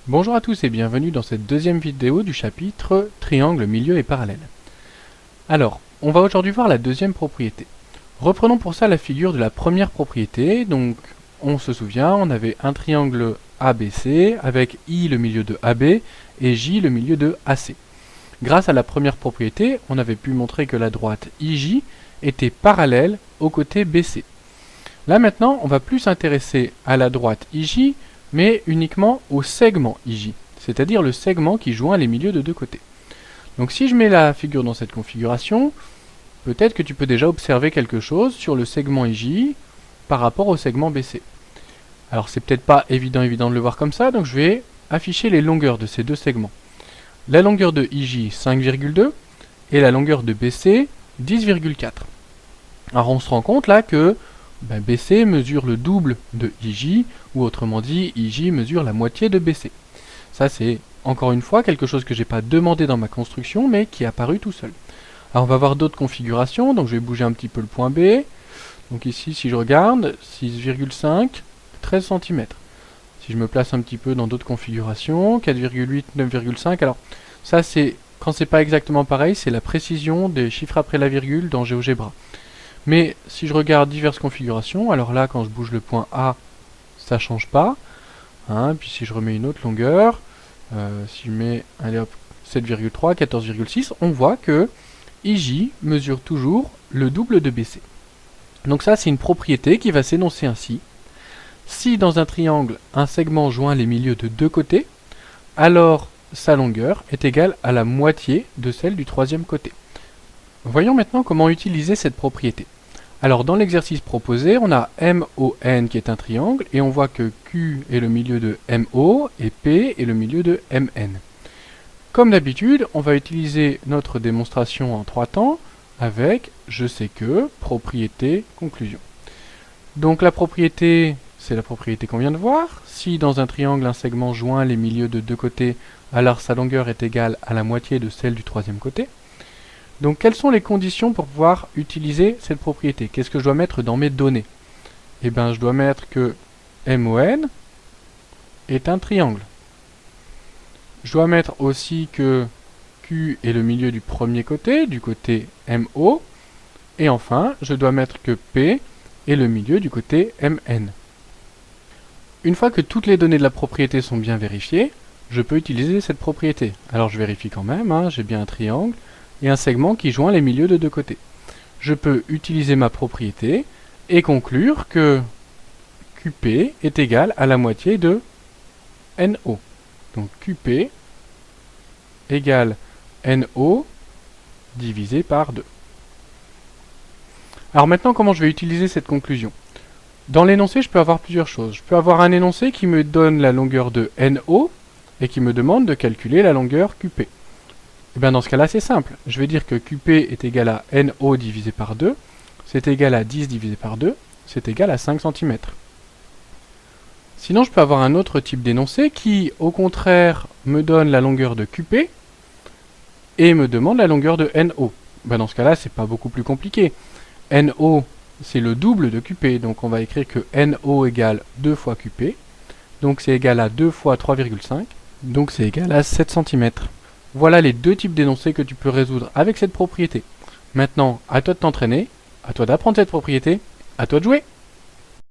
Bonjour à tous et bienvenue dans cette deuxième vidéo du chapitre Triangle, milieu et parallèle. Alors, on va aujourd'hui voir la deuxième propriété. Reprenons pour ça la figure de la première propriété. Donc, on se souvient, on avait un triangle ABC avec I le milieu de AB et J le milieu de AC. Grâce à la première propriété, on avait pu montrer que la droite IJ était parallèle au côté BC. Là maintenant, on va plus s'intéresser à la droite IJ, mais uniquement au segment IJ, c'est-à-dire le segment qui joint les milieux de deux côtés. Donc si je mets la figure dans cette configuration, peut-être que tu peux déjà observer quelque chose sur le segment IJ par rapport au segment BC. Alors c'est peut-être pas évident de le voir comme ça, donc je vais afficher les longueurs de ces deux segments. La longueur de IJ 5,2 et la longueur de BC 10,4. Alors on se rend compte là que BC mesure le double de IJ, ou autrement dit, IJ mesure la moitié de BC. Ça c'est, encore une fois, quelque chose que j'ai pas demandé dans ma construction, mais qui est apparu tout seul. Alors on va voir d'autres configurations, donc je vais bouger un petit peu le point B. Donc ici, si je regarde, 6,5, 13 cm. Si je me place un petit peu dans d'autres configurations, 4,8, 9,5, alors ça c'est, quand c'est pas exactement pareil, c'est la précision des chiffres après la virgule dans GeoGebra. Mais si je regarde diverses configurations, alors là, quand je bouge le point A, ça change pas. Hein, puis si je remets une autre longueur, si je mets, allez hop, 7,3, 14,6, on voit que IJ mesure toujours le double de BC. Donc ça, c'est une propriété qui va s'énoncer ainsi. Si dans un triangle, un segment joint les milieux de deux côtés, alors sa longueur est égale à la moitié de celle du troisième côté. Voyons maintenant comment utiliser cette propriété. Alors dans l'exercice proposé, on a MON qui est un triangle et on voit que Q est le milieu de MO et P est le milieu de MN. Comme d'habitude, on va utiliser notre démonstration en trois temps avec je sais que, propriété, conclusion. Donc la propriété, c'est la propriété qu'on vient de voir. Si dans un triangle, un segment joint les milieux de deux côtés, alors sa longueur est égale à la moitié de celle du troisième côté. Donc quelles sont les conditions pour pouvoir utiliser cette propriété? Qu'est-ce que je dois mettre dans mes données? Eh bien je dois mettre que MON est un triangle. Je dois mettre aussi que Q est le milieu du premier côté, du côté MO. Et enfin, je dois mettre que P est le milieu du côté MN. Une fois que toutes les données de la propriété sont bien vérifiées, je peux utiliser cette propriété. Alors je vérifie quand même, hein, j'ai bien un triangle et un segment qui joint les milieux de deux côtés. Je peux utiliser ma propriété et conclure que QP est égal à la moitié de NO. Donc QP égale NO divisé par 2. Alors maintenant, comment je vais utiliser cette conclusion? Dans l'énoncé, je peux avoir plusieurs choses. Je peux avoir un énoncé qui me donne la longueur de NO et qui me demande de calculer la longueur QP. Et bien dans ce cas-là, c'est simple. Je vais dire que QP est égal à NO divisé par 2, c'est égal à 10 divisé par 2, c'est égal à 5 cm. Sinon, je peux avoir un autre type d'énoncé qui, au contraire, me donne la longueur de QP et me demande la longueur de NO. Ben dans ce cas-là, c'est pas beaucoup plus compliqué. NO, c'est le double de QP, donc on va écrire que NO égale 2 fois QP, donc c'est égal à 2 fois 3,5, donc c'est égal à 7 cm. Voilà les deux types d'énoncés que tu peux résoudre avec cette propriété. Maintenant, à toi de t'entraîner, à toi d'apprendre cette propriété, à toi de jouer.